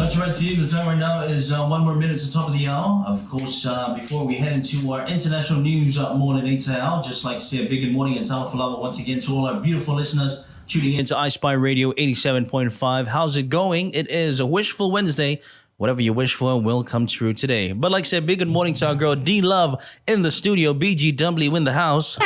That's right, team. The time right now is 1 more minute to top of the hour. Of course, before we head into our international news morning 8 hour, just like to say a big good morning and talafalava once again to all our beautiful listeners tuning into iSpy Radio 87.5. How's it going? It is a Wishful Wednesday. Whatever you wish for will come true today. But like I said, big good morning to our girl D-Love in the studio, BGW in the house.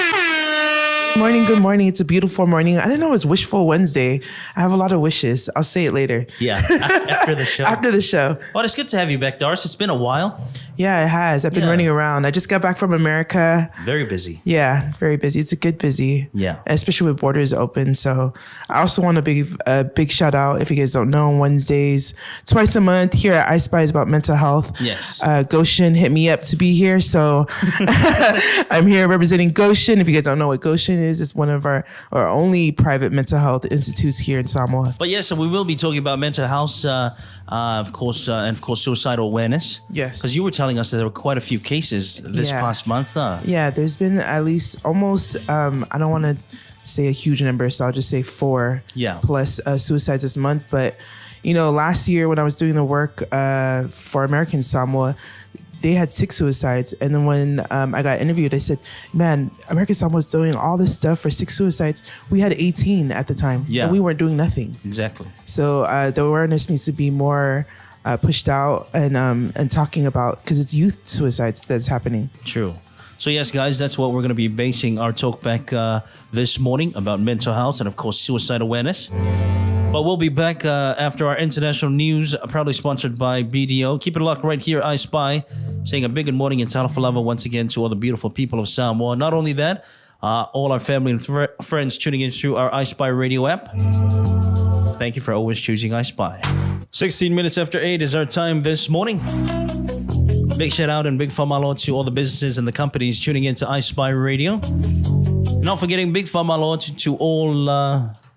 Good morning. It's a beautiful morning. I didn't know it was Wishful Wednesday. I have a lot of wishes. I'll say it later. Yeah, after the show. After the show. Well, it's good to have you back, Doris. It's been a while. Yeah, it has. I've been running around. I just got back from America. Very busy. Yeah, very busy. It's a good busy. Yeah. Especially with borders open. So I also want to give a big shout out, if you guys don't know, on Wednesdays, twice a month here at iSpy is about mental health. Yes. Goshen hit me up to be here. So I'm here representing Goshen. If you guys don't know what Goshen is, it's one of our only private mental health institutes here in Samoa. But yes, so we will be talking about mental health, of course, and of course, suicidal awareness. Yes. Because you were telling us that there were quite a few cases this past month. Yeah, there's been at least almost, I don't want to say a huge number, so I'll just say 4 plus suicides this month. But, you know, last year when I was doing the work for American Samoa, they had 6 suicides. And then when I got interviewed, I said, man, American Samoa was doing all this stuff for 6 suicides. We had 18 at the time. Yeah. And we weren't doing nothing. Exactly. So the awareness needs to be more pushed out and talking about, because it's youth suicides that's happening. True. So yes, guys, that's what we're going to be basing our Talkback this morning about mental health and, of course, suicide awareness. But we'll be back after our international news, proudly sponsored by BDO. Keep it locked right here, iSpy, saying a big good morning and talafalava once again to all the beautiful people of Samoa. Not only that, all our family and friends tuning in through our iSpy radio app. Thank you for always choosing iSpy. 16 minutes after 8 is our time this morning. Big shout out and big whamalo to all the businesses and the companies tuning into iSpy Radio. Not forgetting big whamalo to all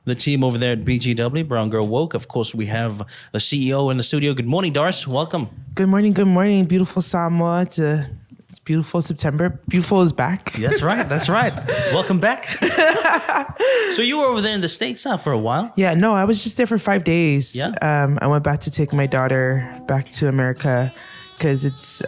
the team over there at BGW, Brown Girl Woke. Of course, we have the CEO in the studio. Good morning, Doris. Welcome. Good morning. Good morning. Beautiful Samoa. It's beautiful September. Beautiful is back. That's right. That's right. Welcome back. So you were over there in the States for a while? Yeah, no, I was just there for 5 days. Yeah. I went back to take my daughter back to America because it's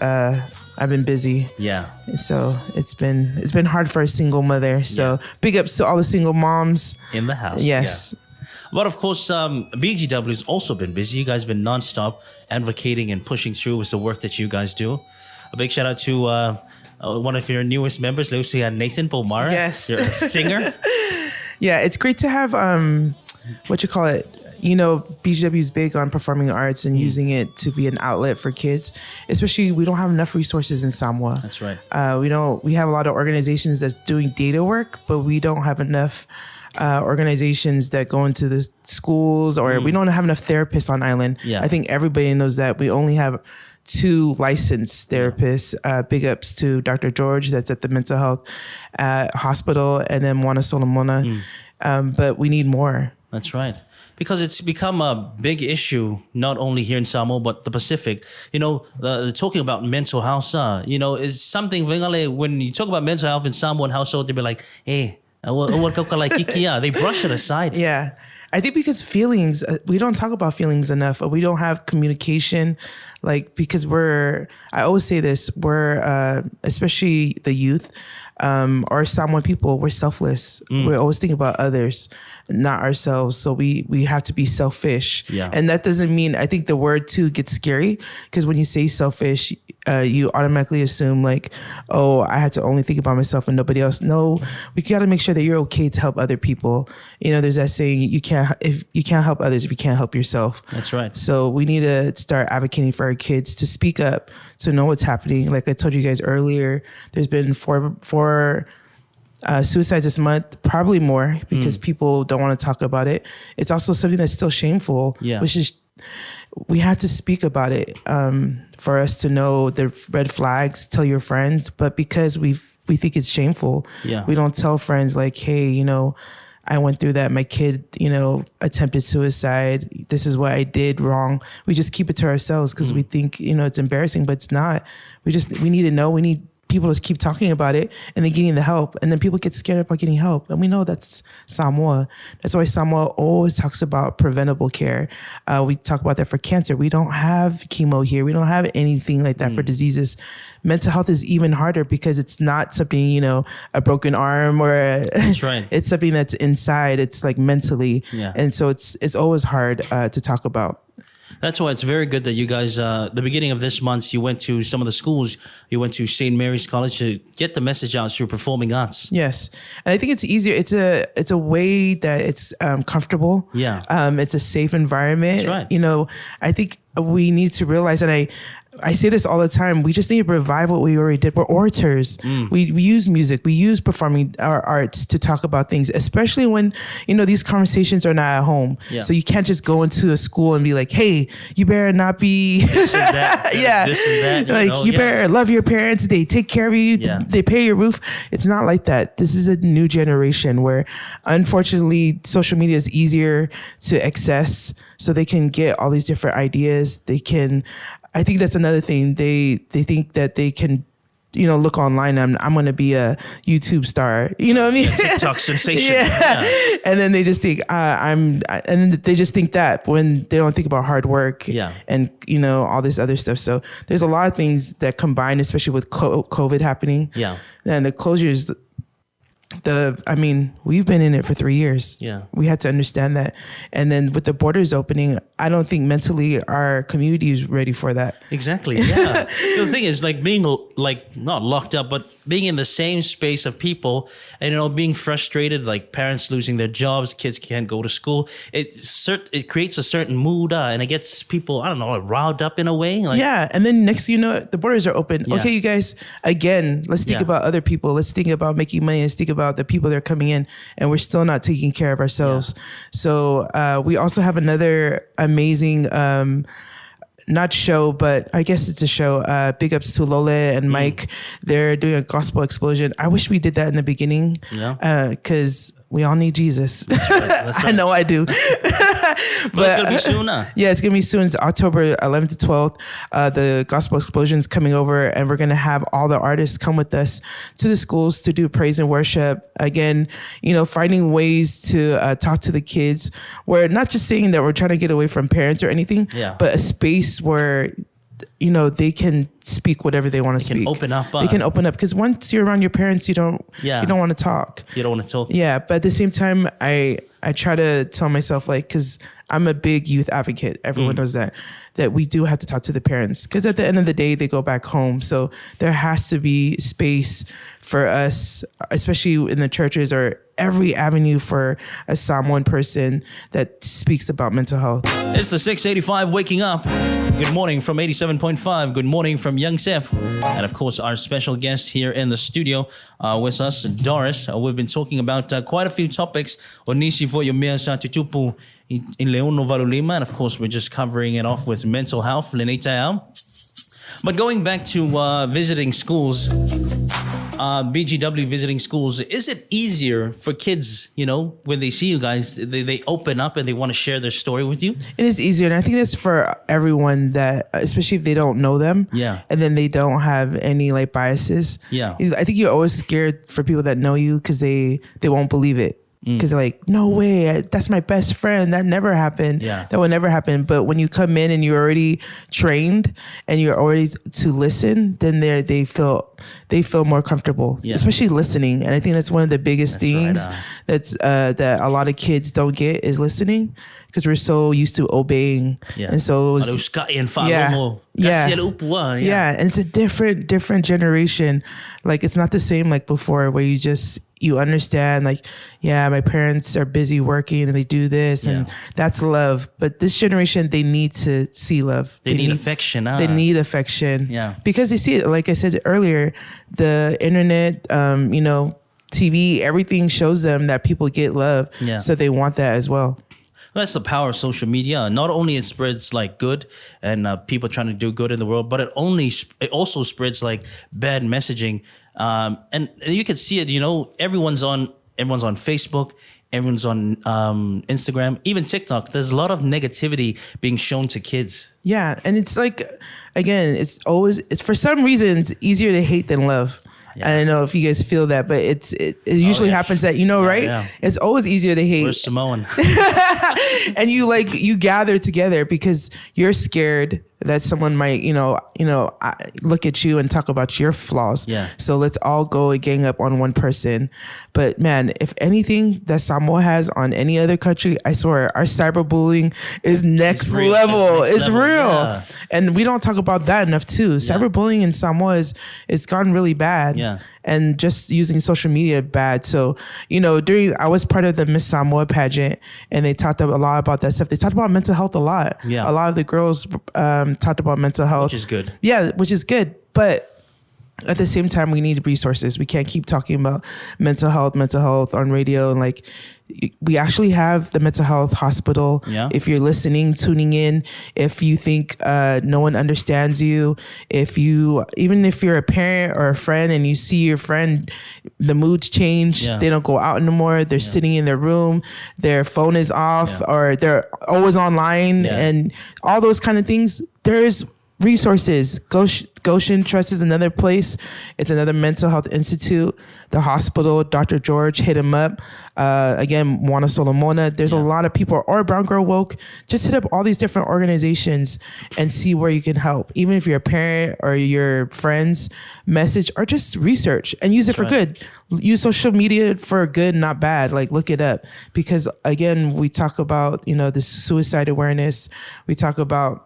I've been busy. Yeah. So it's been hard for a single mother. So big ups to all the single moms in the house. Yes. Yeah. But of course, BGW has also been busy. You guys have been nonstop advocating and pushing through with the work that you guys do. A big shout out to one of your newest members, Lucy and Nathan Bomara. Yes. You're a singer. Yeah, it's great to have you know, BGW is big on performing arts and using it to be an outlet for kids. Especially, we don't have enough resources in Samoa. That's right. We have a lot of organizations that's doing data work, but we don't have enough organizations that go into the schools, or we don't have enough therapists on island. Yeah. I think everybody knows that. We only have 2 licensed therapists. Big ups to Dr. George, that's at the mental health hospital, and then Moana Solomona. But we need more. That's right. Because it's become a big issue, not only here in Samoa, but the Pacific. You know, talking about mental health, you know, is something, when you talk about mental health in Samoan household, they'll be like, hey, they brush it aside. Yeah. I think because feelings, we don't talk about feelings enough, or we don't have communication, because I always say this, we're, especially the youth, or Samoan people, we're selfless. We're always thinking about others, not ourselves. So we have to be selfish. Yeah. And that doesn't mean, I think the word too gets scary, because when you say selfish, you automatically assume I had to only think about myself and nobody else. No, we got to make sure that you're okay to help other people. You know, there's that saying, you can't help others if you can't help yourself. That's right. So we need to start advocating for our kids to speak up, to know what's happening. Like I told you guys earlier, there's been four suicides this month, probably more, because people don't want to talk about it. It's also something that's still shameful, which is, we have to speak about it for us to know the red flags, tell your friends. But because we think it's shameful, we don't tell friends hey, you know, I went through that. My kid, you know, attempted suicide. This is what I did wrong. We just keep it to ourselves because we think, you know, it's embarrassing, but it's not. We need to know. We need people just keep talking about it and then getting the help, and then people get scared about getting help. And we know that's Samoa. That's why Samoa always talks about preventable care. We talk about that for cancer. We don't have chemo here. We don't have anything like that for diseases. Mental health is even harder because it's not something, a broken arm or That's right. it's something that's inside. It's like mentally. Yeah. And so it's always hard to talk about. That's why it's very good that you guys, the beginning of this month, you went to some of the schools. You went to St. Mary's College to get the message out through performing arts. Yes. And I think it's easier. It's a way that it's comfortable. Yeah. It's a safe environment. That's right. I think we need to realize, and I say this all the time, we just need to revive what we already did. We're orators. We use music. We use performing our arts to talk about things, especially when, these conversations are not at home. Yeah. So you can't just go into a school and be like, hey, you better not be. This and that. Yeah. This and that. You better love your parents. They take care of you. Yeah. They pay your roof. It's not like that. This is a new generation where, unfortunately, social media is easier to access, so they can get all these different ideas. I think that's another thing. They think that they can, look online. I'm going to be a YouTube star. You know what I mean? TikTok sensation. Yeah. And then they just think and then they just think that when they don't think about hard work. Yeah. And all this other stuff. So there's a lot of things that combine, especially with COVID happening. Yeah. And the closures. We've been in it for 3 years. Yeah. We had to understand that. And then with the borders opening, I don't think mentally our community is ready for that. Exactly. Yeah. The thing is, like, being not locked up, but being in the same space of people and, being frustrated, like parents losing their jobs, kids can't go to school. It creates a certain mood and it gets people, I don't know, riled up in a way. Like, yeah. And then next, the borders are open. Yeah. Okay, you guys, again, let's think about other people. Let's think about making money. Let's think about the people that are coming in, and we're still not taking care of ourselves. Yeah. So we also have another amazing, not show, but I guess it's a show. Big ups to Lole and Mike. They're doing a gospel explosion. I wish we did that in the beginning. Yeah. Because we all need Jesus. That's right. That's right. I know I do. But it's gonna be soon. Yeah, it's gonna be soon. It's October 11th to 12th. The Gospel Explosion is coming over, and we're gonna have all the artists come with us to the schools to do praise and worship. Again, finding ways to talk to the kids. We're not just saying that we're trying to get away from parents or anything, but a space where they can speak whatever they want to speak. They can open up because once you're around your parents, you don't want to talk. You don't want to talk. Yeah, but at the same time, I try to tell myself, because I'm a big youth advocate. Everyone knows that we do have to talk to the parents, because at the end of the day, they go back home. So there has to be space for us, especially in the churches, or every avenue for a Samoan person that speaks about mental health. It's the 685 Waking Up. Good morning from 87.5. Good morning from Young Sef. And of course, our special guest here in the studio with us, Doris. We've been talking about quite a few topics. Onisi for your sa tutupu in Leon Novalulima. And of course, we're just covering it off with mental health. But going back to visiting schools, BGW visiting schools, is it easier for kids, when they see you guys, they open up and they want to share their story with you? It is easier. And I think that's for everyone, that, especially if they don't know them. Yeah. And then they don't have any biases. Yeah. I think you're always scared for people that know you because they won't believe it. Because they're like, no way, that's my best friend. That never happened. Yeah. That will never happen. But when you come in and you're already trained and you're already to listen, then they feel more comfortable, especially listening. And I think that's one of the biggest things that a lot of kids don't get is listening, because we're so used to obeying. Yeah. And so and it's a different generation. It's not the same like before, where you understand, my parents are busy working and they do this, and that's love. But this generation, they need to see love. They need affection. They need affection. Yeah. Because they see it, like I said earlier, the internet, TV, everything shows them that people get love. Yeah. So they want that as well. That's the power of social media. Not only it spreads good and people trying to do good in the world, but it also spreads bad messaging. And you can see it, everyone's on Facebook, Everyone's on Instagram, even TikTok. There's a lot of negativity being shown to kids. Yeah, and it's like, again, it's for some reason it's easier to hate than love. Yeah. I don't know if you guys feel that, but it usually happens that, right? Yeah. It's always easier to hate. We're Samoan. And you gather together because you're scared that someone might, look at you and talk about your flaws. Yeah. So let's all go and gang up on one person. But man, if anything that Samoa has on any other country, I swear our cyberbullying is next level. It's real. Yeah. And we don't talk about that enough too. Cyberbullying in Samoa is gone really bad. Yeah. And just using social media bad. So, I was part of the Miss Samoa pageant, and they talked a lot about that stuff. They talked about mental health a lot. Yeah. A lot of the girls talked about mental health. Which is good. Yeah, which is good. But at the same time, we need resources. We can't keep talking about mental health on radio. And we actually have the mental health hospital. Yeah. If you're listening, tuning in, if you think no one understands you, even if you're a parent or a friend and you see your friend, the mood's changed, they don't go out anymore. They're sitting in their room, their phone is off, or they're always online and all those kind of things. There's resources. Goshen Trust is another place. It's another mental health institute. The hospital, Dr. George, hit him up. Again, Moana Solomona. There's a lot of people, or Brown Girl Woke. Just hit up all these different organizations and see where you can help. Even if you're a parent or your friends, message or just research and use it for good. Use social media for good, not bad. Look it up. Because again, we talk about, this suicide awareness. We talk about,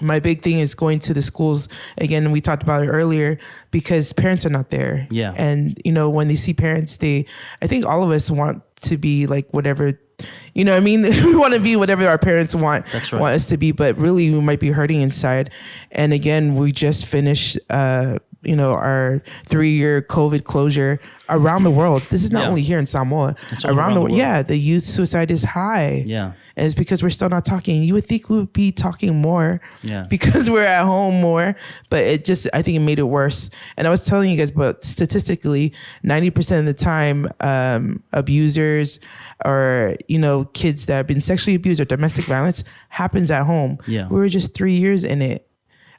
my big thing is going to the schools. Again, we talked about it earlier because parents are not there. Yeah. And, when they see parents, I think all of us want to be whatever, we want to be whatever our parents want us to be, but really we might be hurting inside. And again, we just finished, our 3-year COVID closure around the world. This is not only here in Samoa. It's around the world. Yeah, the youth suicide is high. Yeah. And it's because we're still not talking. You would think we would be talking more because we're at home more, but I think it made it worse. And I was telling you guys, but statistically, 90% of the time, abusers or, kids that have been sexually abused or domestic violence happens at home. Yeah. We were just 3 years in it.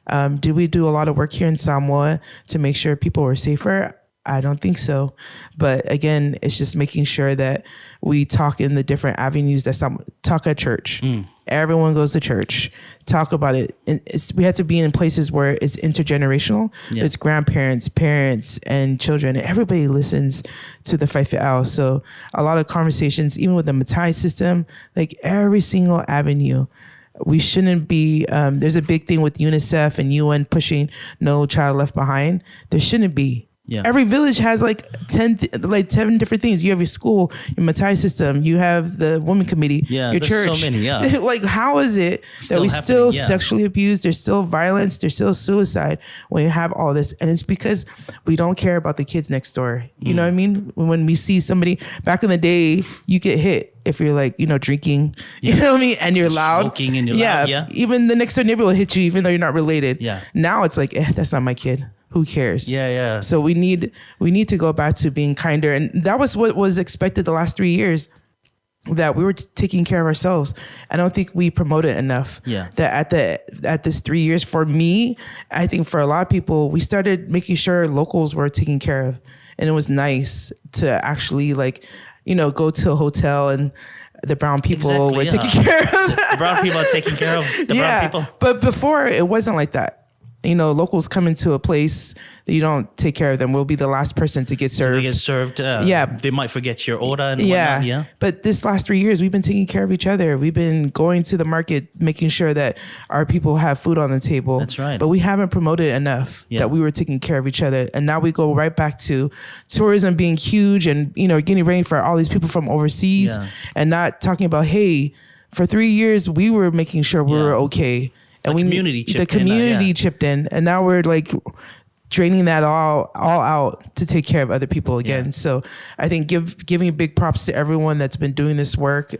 Did we do a lot of work here in Samoa to make sure people were safer? I don't think so. But again, it's just making sure that we talk in the different avenues talk at church. Everyone goes to church. Talk about it. And we have to be in places where it's intergenerational. Yeah. It's grandparents, parents, and children. And everybody listens to the Fight Fit Owl. So a lot of conversations, even with the Matai system, every single avenue. We shouldn't be, there's a big thing with UNICEF and UN pushing No Child Left Behind. There shouldn't be. Yeah. Every village has 10 different things. You have your school, your Matai system, you have the women committee, your church. So many, how is it that we still sexually abused? There's still violence. There's still suicide when you have all this. And it's because we don't care about the kids next door. You know what I mean? When we see somebody back in the day, you get hit if you're drinking, you know what I mean? And you're loud. Smoking and you're loud. Yeah. Even the next door neighbor will hit you even though you're not related. Yeah. Now it's that's not my kid. Who cares? Yeah. So we need to go back to being kinder. And that was what was expected the last 3 years, that we were taking care of ourselves. I don't think we promoted enough. Yeah. That at this 3 years, for me, I think for a lot of people, we started making sure locals were taken care of. And it was nice to actually go to a hotel and the brown people were taken care of. The brown people are taking care of the brown people. But before it wasn't like that. Locals come into a place that you don't take care of them. We'll be the last person to get served. So they get served. They might forget your order and whatnot. Yeah. But this last 3 years, we've been taking care of each other. We've been going to the market, making sure that our people have food on the table. That's right. But we haven't promoted enough that we were taking care of each other. And now we go right back to tourism being huge and, getting ready for all these people from overseas and not talking about, hey, for 3 years, we were making sure we were okay. And the community chipped in, and now we're draining that all out to take care of other people again. Yeah. So I think giving big props to everyone that's been doing this work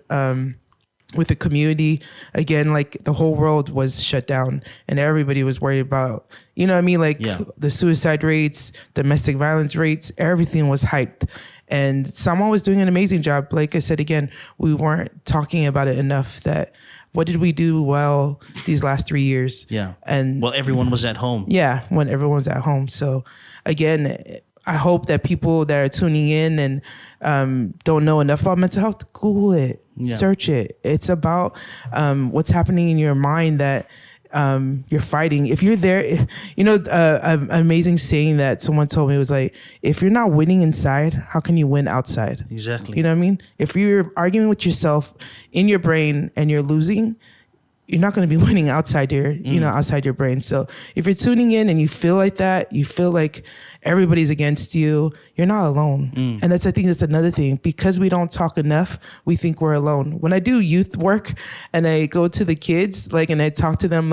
with the community. Again, the whole world was shut down, and everybody was worried about, the suicide rates, domestic violence rates, everything was hiked. And Samoa was doing an amazing job. Like I said, again, we weren't talking about it enough that what did we do well these last 3 years? Yeah. And well, everyone was at home. yeah, when everyone's at home. So again, I hope that people that are tuning in and don't know enough about mental health, Google it, search it. It's about what's happening in your mind that you're fighting. If you're there, an amazing saying that someone told me was like, if you're not winning inside, how can you win outside? Exactly. You know what I mean? If you're arguing with yourself in your brain and you're losing, you're not going to be winning outside outside your brain. So if you're tuning in and you feel like that, you feel like everybody's against you, you're not alone. And I think that's another thing. Because we don't talk enough, we think we're alone. When I do youth work and I go to the kids, and I talk to them,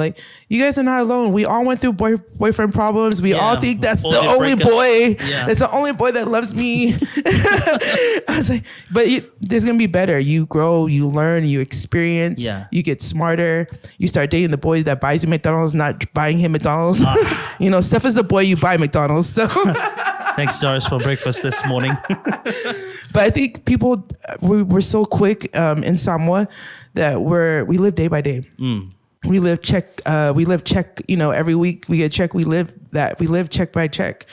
you guys are not alone. We all went through boyfriend problems. We all think that's the only boy. Yeah. That's the only boy that loves me. I was like, but there's going to be better. You grow, you learn, you experience, you get smarter. You start dating the boy that buys you McDonald's, not buying him McDonald's. Steph is the boy you buy McDonald's. So thanks, Doris, for breakfast this morning. But I think people, we're so quick in Samoa that we live day by day. We live check. Every week we get check. We live check by check.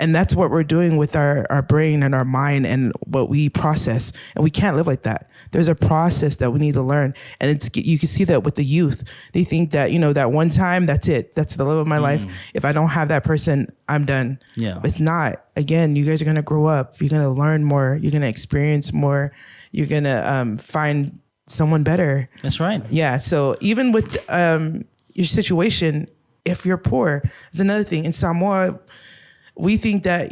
And that's what we're doing with our brain and our mind and what we process. And we can't live like that. There's a process that we need to learn. And you can see that with the youth. They think that, that one time, that's it. That's the love of my life. If I don't have that person, I'm done. Yeah. It's not. Again, you guys are going to grow up. You're going to learn more. You're going to experience more. You're going to find someone better. That's right. Yeah. So even with your situation, if you're poor, is another thing. In Samoa, we think that,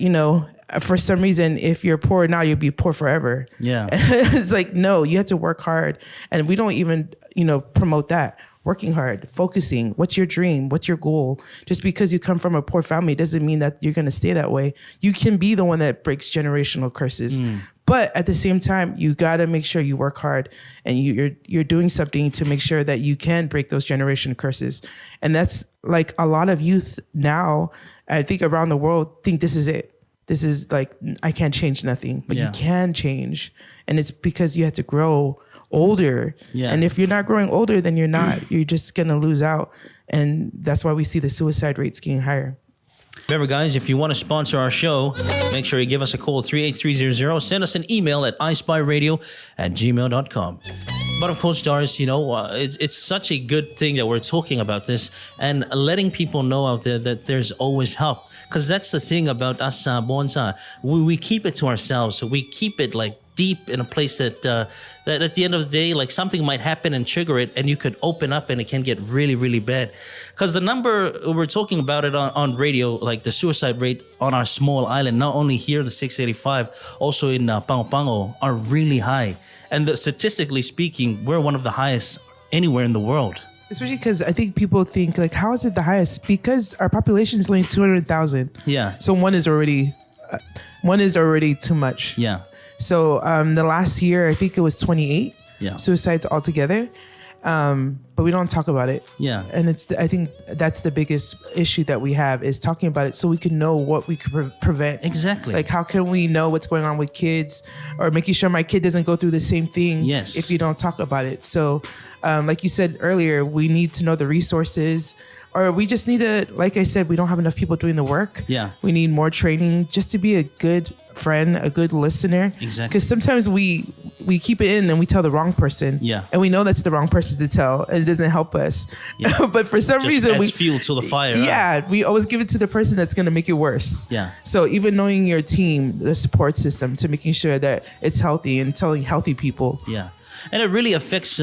for some reason, if you're poor now, you'll be poor forever. Yeah. It's like, no, you have to work hard. And we don't even, promote that. Working hard, focusing. What's your dream? What's your goal? Just because you come from a poor family doesn't mean that you're going to stay that way. You can be the one that breaks generational curses. But at the same time, you got to make sure you work hard and you're doing something to make sure that you can break those generation curses. And that's like a lot of youth now, I think around the world, think this is it. This is like, I can't change nothing, but you can change. And it's because you have to grow older. Yeah. And if you're not growing older, then you're not. You're just going to lose out. And that's why we see the suicide rates getting higher. Remember, guys, if you want to sponsor our show, make sure you give us a call, 38300. Send us an email at ispyradio@gmail.com. But of course, Doris, it's such a good thing that we're talking about this and letting people know out there that there's always help. Because that's the thing about us, Bonsa. We keep it to ourselves. We keep it deep in a place that at the end of the day, something might happen and trigger it, and you could open up and it can get really, really bad. Because the number, we're talking about it on radio, the suicide rate on our small island, not only here, the 685, also in Pango, are really high. And statistically speaking, we're one of the highest anywhere in the world. Especially because I think people think, how is it the highest? Because our population is only 200,000. Yeah. So one is already too much. Yeah. So the last year, I think it was 28 suicides altogether. But we don't talk about it. Yeah. And I think that's the biggest issue that we have is talking about it so we can know what we could prevent. Exactly. How can we know what's going on with kids or making sure my kid doesn't go through the same thing if you don't talk about it. So like you said earlier, we need to know the resources or we just need to, like I said, we don't have enough people doing the work. Yeah. We need more training just to be a good friend, a good listener. Exactly. Because sometimes we keep it in and we tell the wrong person. Yeah. And we know that's the wrong person to tell and it doesn't help us. Yeah. But for some reason adds fuel to the fire. Yeah. Right? We always give it to the person that's going to make it worse. Yeah. So even knowing your team, the support system to making sure that it's healthy and telling healthy people. Yeah. And it really affects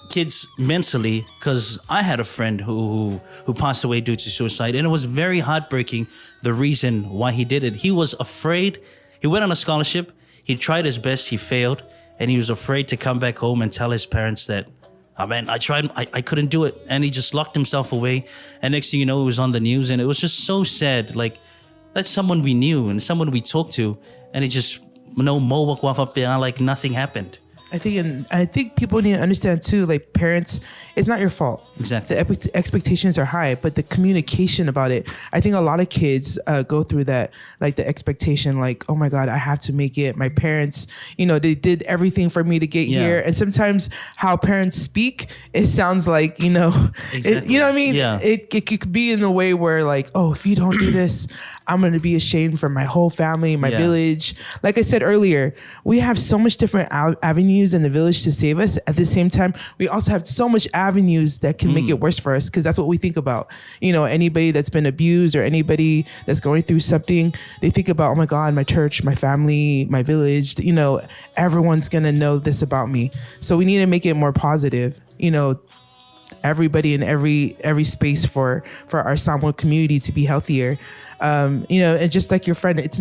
kids mentally, because I had a friend who passed away due to suicide, and it was very heartbreaking the reason why he did it. He was afraid. He went on a scholarship. He tried his best. He failed, and he was afraid to come back home and tell his parents that, oh man, I tried. I couldn't do it, and he just locked himself away. And next thing you know, it was on the news, and it was just so sad. That's someone we knew and someone we talked to, and it just like nothing happened. I think people need to understand too, like parents, it's not your fault. Exactly. The expectations are high, but the communication about it, I think a lot of kids go through that, like the expectation, like, oh my God, I have to make it. My parents, they did everything for me to get here. And sometimes how parents speak, it sounds like, Exactly. you know what I mean? Yeah. It could be in a way where like, oh, if you don't do this, I'm going to be ashamed for my whole family, my village. Like I said earlier, we have so much different avenues in the village to save us. At the same time, we also have so much avenues that can make it worse for us, because that's what we think about. Anybody that's been abused or anybody that's going through something, they think about, oh my God, my church, my family, my village, everyone's going to know this about me. So we need to make it more positive, everybody in every space for our Samoa community to be healthier. And just like your friend, it's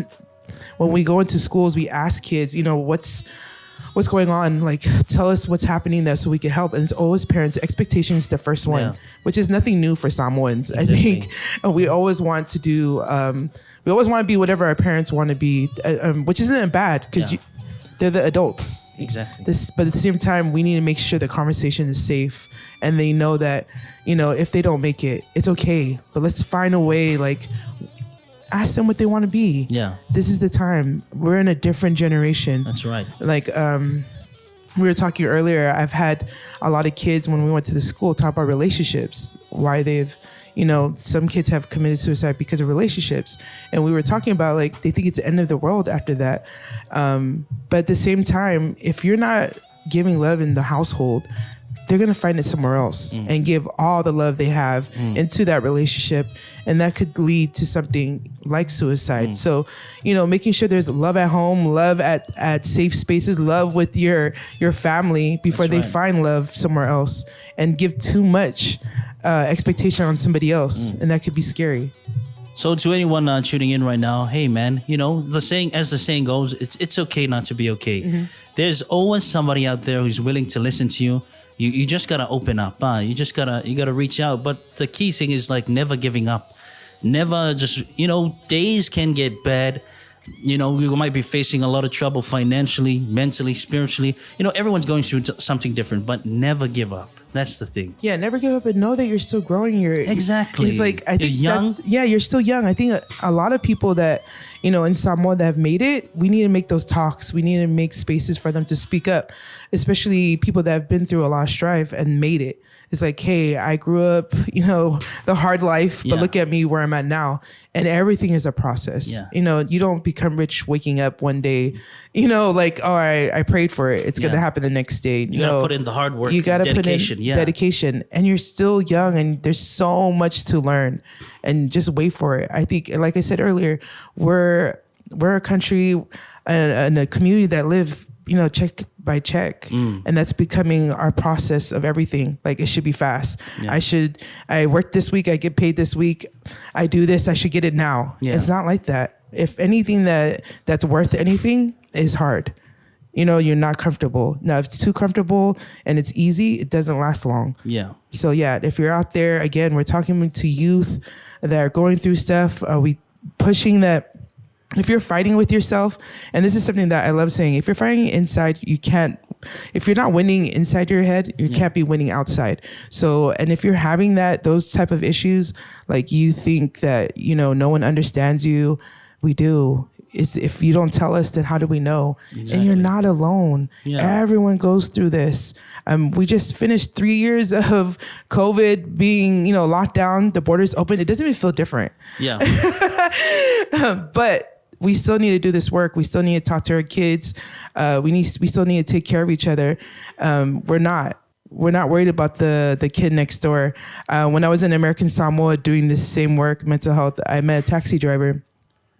when we go into schools, we ask kids, what's going on? Like, tell us what's happening there so we can help. And it's always parents' expectations is the first one, which is nothing new for Samoans. Exactly. I think we always want to do, we always want to be whatever our parents want to be, which isn't bad because they're the adults. Exactly. But at the same time, we need to make sure the conversation is safe and they know that, if they don't make it, it's okay. But let's find a way, like, ask them what they want to be. Yeah. This is the time. We're in a different generation. That's right. Like, we were talking earlier, I've had a lot of kids when we went to the school talk about relationships, why they've, some kids have committed suicide because of relationships. And we were talking about, like, they think it's the end of the world after that. But at the same time, if you're not giving love in the household, they're going to find it somewhere else and give all the love they have into that relationship. And that could lead to something like suicide. So, making sure there's love at home, love at safe spaces, love with your family before they find love somewhere else and give too much expectation on somebody else. And that could be scary. So to anyone tuning in right now, hey man, the saying goes, it's okay not to be okay. There's always somebody out there who's willing to listen to you. You just gotta open up. You gotta reach out. But the key thing is, like, never giving up. Never just, days can get bad. We might be facing a lot of trouble financially, mentally, spiritually. Everyone's going through something different, but never give up. That's the thing. Yeah, never give up and know that you're still growing. Exactly. It's like, I think you're young. You're still young. I think a lot of people that, in Samoa that have made it, we need to make those talks. We need to make spaces for them to speak up, especially people that have been through a lot of strife and made it. It's like, hey, I grew up, the hard life, but look at me where I'm at now. And everything is a process. Yeah. You don't become rich waking up one day, like, oh, I prayed for it. It's going to happen the next day. You got to put in the hard work. You got to dedication. Put in dedication. And you're still young and there's so much to learn, and just wait for it. I think, like I said earlier, we're a country and a community that live, check by check. And that's becoming our process of everything. Like, it should be fast. Yeah. I work this week, I get paid this week. I do this, I should get it now. Yeah. It's not like that. If anything that's worth anything is hard. You're not comfortable. Now, if it's too comfortable and it's easy, it doesn't last long. Yeah. So if you're out there, again, we're talking to youth that are going through stuff. We pushing that. If you're fighting with yourself, and this is something that I love saying, if you're fighting inside, if you're not winning inside your head, you can't be winning outside. So, and if you're having those type of issues, like you think that, no one understands you, we do. If you don't tell us, then how do we know? Exactly. And you're not alone. Yeah. Everyone goes through this. We just finished 3 years of COVID being, locked down, the borders open. It doesn't even feel different. Yeah. But we still need to do this work. We still need to talk to our kids. We still need to take care of each other. We're not worried about the kid next door. When I was in American Samoa doing this same work, mental health, I met a taxi driver.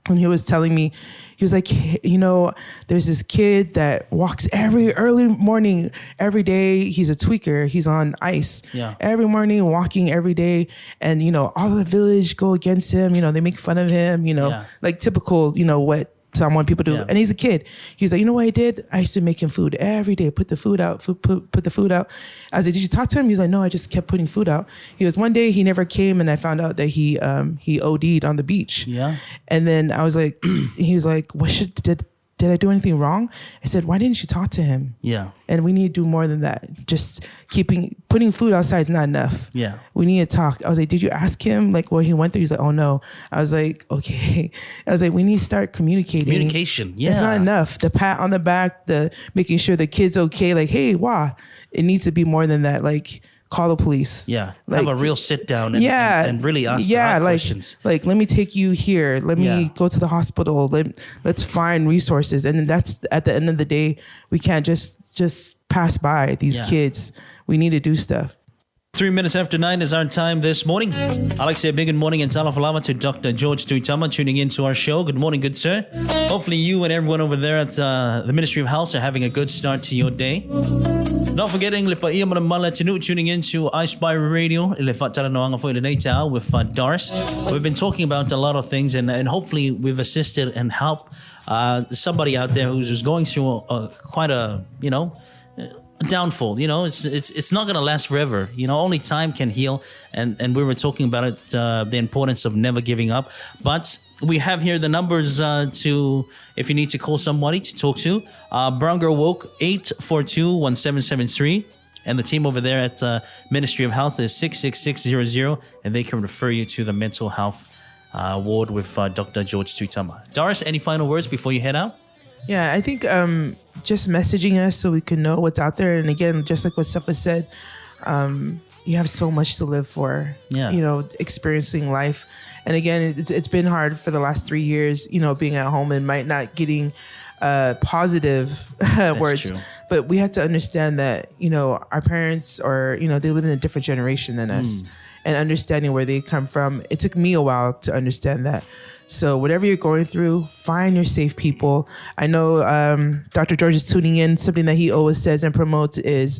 And he was telling me, he was like, there's this kid that walks every early morning, every day. He's a tweaker. He's on ice. Yeah. Every morning, walking every day. And, all the village go against him. They make fun of him, like typical, what Samoan people do. Yeah. And he's a kid. He was like, you know what I did? I used to make him food every day, put the food out. I was like, did you talk to him? He's like, no, I just kept putting food out. He was, one day he never came and I found out that he OD'd on the beach. Yeah. And then I was like, he was like, did I do anything wrong? I said, why didn't you talk to him? Yeah. And we need to do more than that. Just putting food outside is not enough. Yeah. We need to talk. I was like, did you ask him like what he went through? He's like, oh no. I was like, okay. I was like, we need to start communicating. Communication. Yeah. It's not enough. The pat on the back, the making sure the kid's okay. Like, hey, wow. It needs to be more than that. Like, call the police. Yeah. Like, have a real sit down and really ask the hard questions. Like, let me take you here. Let me go to the hospital. Let's find resources. And that's at the end of the day, we can't just pass by these kids. We need to do stuff. 3 minutes after 9 is our time this morning. I'd like to say a big good morning and talafalama to Dr. George Tulifau tuning in to our show. Good morning, good sir. Hopefully you and everyone over there at the Ministry of Health are having a good start to your day. Not forgetting, lipa iya manamala tinu tuning in to iSpy Radio. Lifa talanoanga for today with Doris. We've been talking about a lot of things and hopefully we've assisted and helped somebody out there who's going through quite a, downfall. It's not going to last forever. Only time can heal. And we were talking about it, the importance of never giving up. But we have here the numbers to, if you need to call somebody to talk to. Brown Girl Woke 842-1773. And the team over there at Ministry of Health is 66600. And they can refer you to the mental health ward with Dr. George Tulifau. Doris, any final words before you head out? Yeah, I think just messaging us so we can know what's out there. And again, just like what Sefa said, you have so much to live for, experiencing life. And again, it's been hard for the last 3 years, being at home and might not getting positive words. True. But we have to understand that, our parents are, they live in a different generation than us. And understanding where they come from. It took me a while to understand that. So whatever you're going through, find your safe people. I know Dr. George is tuning in. Something that he always says and promotes is,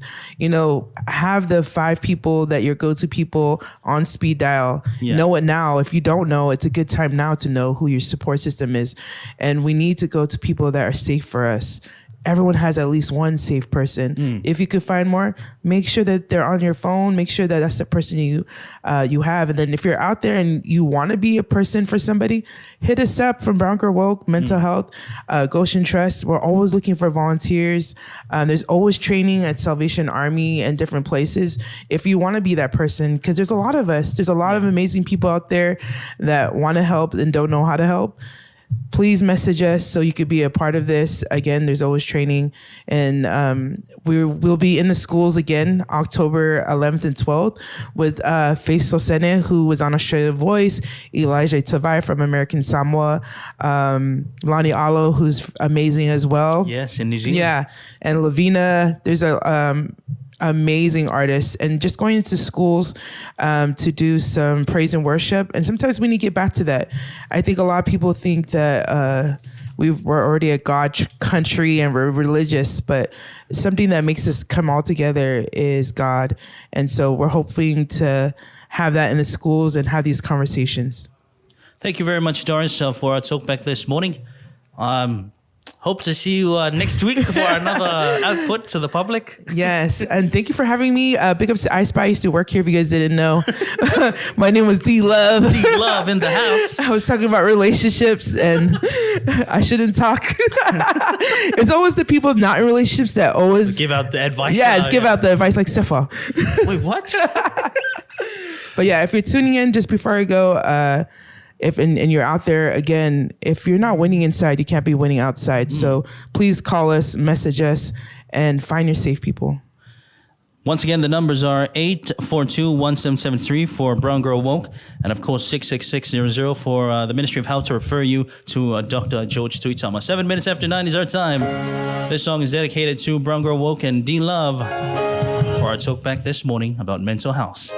have the 5 people that your go-to people on speed dial. Yeah. Know it now. If you don't know, it's a good time now to know who your support system is. And we need to go to people that are safe for us. Everyone has at least one safe person. If you could find more, make sure that they're on your phone. Make sure that that's the person you have. And then if you're out there and you want to be a person for somebody, hit us up from Brown Girl Woke, Mental Health, Goshen Trust. We're always looking for volunteers. There's always training at Salvation Army and different places. If you want to be that person, because there's a lot of us. There's a lot of amazing people out there that want to help and don't know how to help. Please message us so you could be a part of this. Again, there's always training. And we'll be in the schools again, October 11th and 12th with Faith Sosene, who was on Australia Voice, Elijah Tavai from American Samoa, Lonnie Alo, who's amazing as well. Yes, in New Zealand. Yeah. And Lavina, there's a amazing artists, and just going into schools to do some praise and worship. And sometimes we need to get back to that. I think a lot of people think that we're already a God country and we're religious, but something that makes us come all together is God. And so we're hoping to have that in the schools and have these conversations. Thank you very much, Doris, for our talk back this morning. Hope to see you next week for another output to the public. Yes, and thank you for having me. Big ups to iSpy. I used to work here if you guys didn't know. My name was D Love. D Love in the house. I was talking about relationships and I shouldn't talk. It's always the people not in relationships that always give out the advice. Yeah, give out the advice like Sefa. Wait, what? But yeah, if you're tuning in, just before I go, if and you're out there, again, if you're not winning inside, you can't be winning outside. So please call us, message us, and find your safe people. Once again, the numbers are 842-1773 for Brown Girl Woke, and of course 66600 for the Ministry of Health to refer you to Dr. George Tulifau. 7 minutes after 9 is our time. This song is dedicated to Brown Girl Woke and D Love for our talk back this morning about mental health.